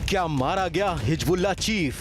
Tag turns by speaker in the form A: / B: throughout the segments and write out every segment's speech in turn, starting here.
A: क्या मारा गया हिजबुल्लाह चीफ?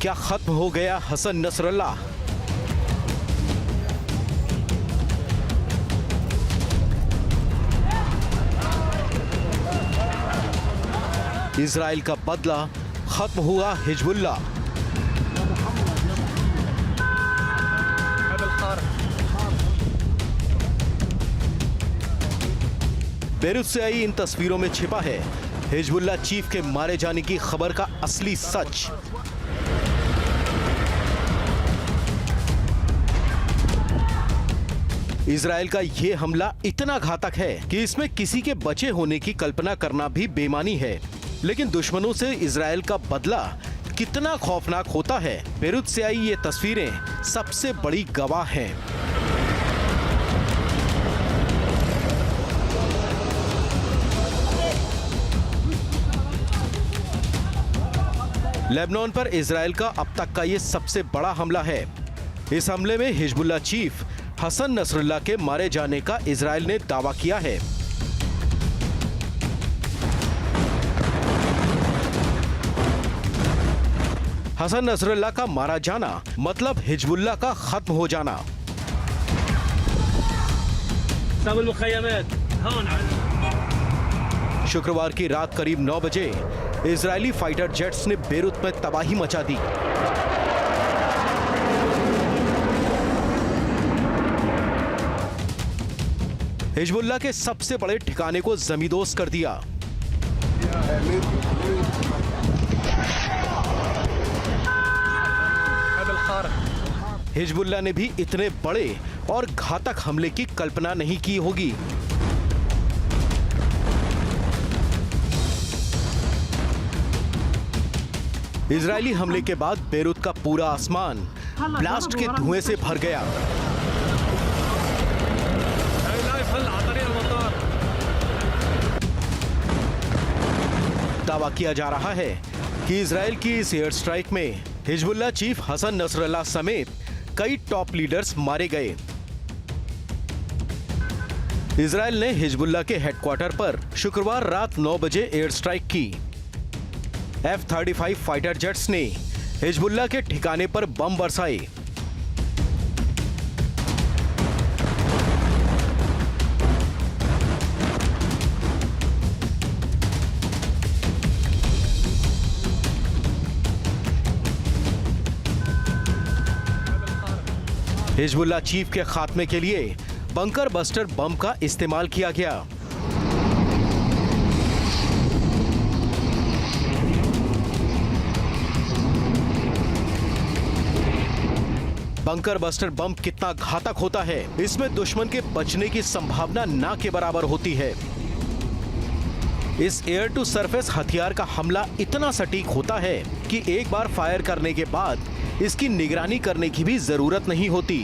A: क्या खत्म हो गया हसन नसरल्लाह? इजराइल का बदला, खत्म हुआ हिजबुल्लाह। बेरूत से आई इन तस्वीरों में छिपा है हिजबुल्लाह चीफ के मारे जाने की खबर का असली सच। इजराइल का यह हमला इतना घातक है कि इसमें किसी के बचे होने की कल्पना करना भी बेमानी है। लेकिन दुश्मनों से इजराइल का बदला कितना खौफनाक होता है, बेरूत से आई ये तस्वीरें सबसे बड़ी गवाह हैं। लेबनान पर इजराइल का अब तक का ये सबसे बड़ा हमला है। इस हमले में हिजबुल्लाह चीफ हसन नसरुल्लाह के मारे जाने का इजराइल ने दावा किया है। हसन नसरुल्लाह का मारा जाना मतलब हिजबुल्लाह का खत्म हो जाना। शुक्रवार की रात करीब 9 बजे इजरायली फाइटर जेट्स ने बेरूत में तबाही मचा दी। हिजबुल्लाह के सबसे बड़े ठिकाने को जमींदोज कर दिया। हिजबुल्लाह ने भी इतने बड़े और घातक हमले की कल्पना नहीं की होगी। इजरायली हमले के बाद बेरूत का पूरा आसमान ब्लास्ट के धुएं से भर गया। दावा किया जा रहा है कि इजराइल की इस एयर स्ट्राइक में हिजबुल्लाह चीफ हसन नसरुल्लाह समेत कई टॉप लीडर्स मारे गए। इजराइल ने हिजबुल्लाह के हेडक्वार्टर पर शुक्रवार रात 9 बजे एयर स्ट्राइक की। F-35 फाइटर जेट्स ने हिजबुल्लाह के ठिकाने पर बम बरसाए। हिजबुल्लाह चीफ के खात्मे के लिए बंकर बस्टर बम का इस्तेमाल किया गया। बंकर बस्टर बम कितना घातक होता है, इसमें दुश्मन के बचने की संभावना ना के बराबर होती है। इस एयर टू सरफेस हथियार का हमला इतना सटीक होता है कि एक बार फायर करने के बाद इसकी निगरानी करने की भी जरूरत नहीं होती।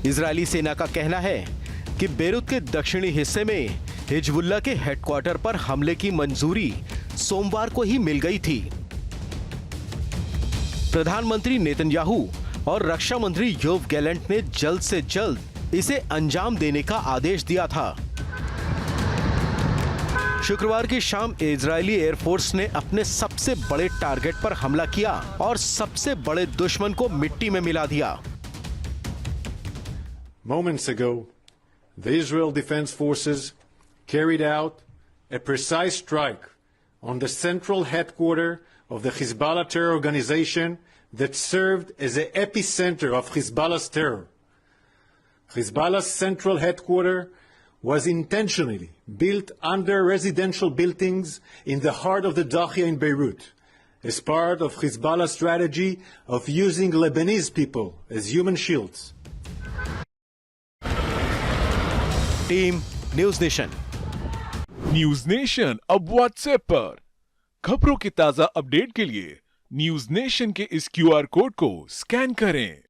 A: इजरायली सेना का कहना है कि बेरूत के दक्षिणी हिस्से में हिजबुल्लाह के हेडक्वार्टर पर हमले की मंजूरी सोमवार को ही मिल गई थी। प्रधानमंत्री नेतन्याहू और रक्षा मंत्री योव गैलेंट ने जल्द से जल्द इसे अंजाम देने का आदेश दिया था। शुक्रवार की शाम इजरायली एयरफोर्स ने अपने सबसे बड़े टारगेट पर हमला किया और सबसे बड़े दुश्मन को मिट्टी में मिला दिया।
B: Moments ago, the Israel Defense Forces carried out a precise strike on the central headquarters of the Hezbollah terror organization that served as the epicenter of Hezbollah's terror. Hezbollah's central headquarters was intentionally built under residential buildings in the heart of the Dahia in Beirut, as part of Hezbollah's strategy of using Lebanese people as human shields.
A: Team news nation.
C: News nation अब WhatsApp पर खबरों की ताजा update के लिए news nation के इस QR code को स्कैन करें।